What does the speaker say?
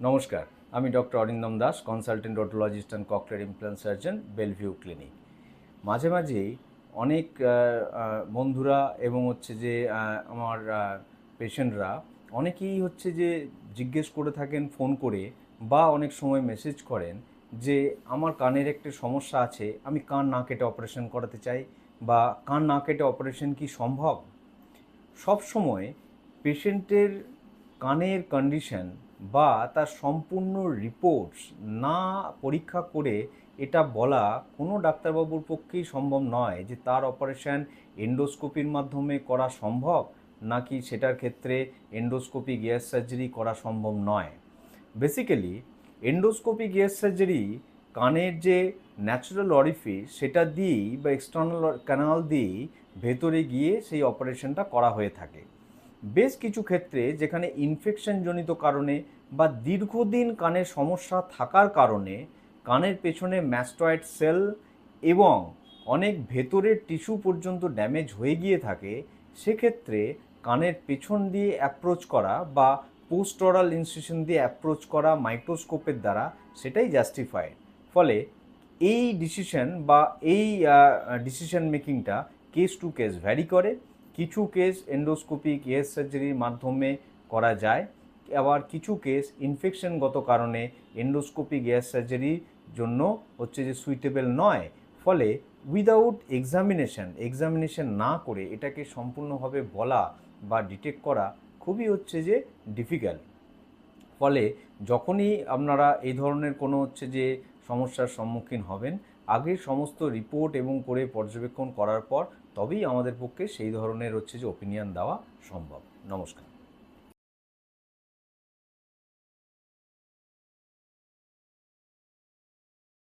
নমস্কার, আমি doctor Arindam Das, consultant otologist and cochlear implant surgeon, Bellevue clinic. মাঝে মাঝেই অনেক বন্ধুরা এবং আমার পেশেন্টরা অনেকেই জিজ্ঞেস করে থাকেন ফোন করে বা অনেক সময় মেসেজ করেন যে আমার কানের একটা সমস্যা আছে, আমি কান না কেটে অপারেশন করাতে চাই, বা কান না কেটে অপারেশন কি সম্ভব? সব সময় পেশেন্টের কানের কন্ডিশন বা তার সম্পূর্ণ রিপোর্টস না পরীক্ষা করে এটা বলা কোনো ডাক্তারবাবুর পক্ষেই সম্ভব নয় যে তার অপারেশন এন্ডোস্কোপির মাধ্যমে করা সম্ভব নাকি সেটার ক্ষেত্রে এন্ডোস্কোপি গ্যাস সার্জারি করা সম্ভব নয়। বেসিক্যালি এন্ডোস্কোপি গ্যাস সার্জারি কানের যে ন্যাচারাল অরিফিস সেটা দিয়েই বা এক্সটার্নাল ক্যানাল দিয়েই ভেতরে গিয়ে সেই অপারেশনটা করা হয়ে থাকে। বেশ কিছু ক্ষেত্রে যেখানে ইনফেকশনজনিত কারণে বা দীর্ঘদিন কানের সমস্যা থাকার কারণে কানের পেছনে ম্যাস্টয়েড সেল এবং অনেক ভেতরের টিস্যু পর্যন্ত ড্যামেজ হয়ে গিয়ে থাকে, সেক্ষেত্রে কানের পেছন দিয়ে অ্যাপ্রোচ করা বা পোস্ট অরাল ইনসিশন দিয়ে অ্যাপ্রোচ করা মাইক্রোস্কোপের দ্বারা সেটাই জাস্টিফাইড। ফলে এই ডিসিশন মেকিংটা কেস টু কেস ভ্যারি করে। কিছু কেস এন্ডোস্কোপিক গ্যাস সার্জারির মাধ্যমে করা যায়, আবার কিছু কেস ইনফেকশনগত কারণে এন্ডোস্কোপিক গ্যাস সার্জারির জন্য সুইটেবল নয়। ফলে উইদাউট এক্সামিনেশন না করে এটাকে সম্পূর্ণভাবে বলা বা ডিটেক্ট করা খুবই ডিফিকাল্ট। ফলে যখনই আপনারা এই ধরনের কোনো সমস্যার সম্মুখীন হবেন, আগে সমস্ত রিপোর্ট এবং করে পর্যবেক্ষণ করার পর তবেই আমাদের পক্ষে সেই ধরনের ওপিনিয়ন দেওয়া সম্ভব। নমস্কার।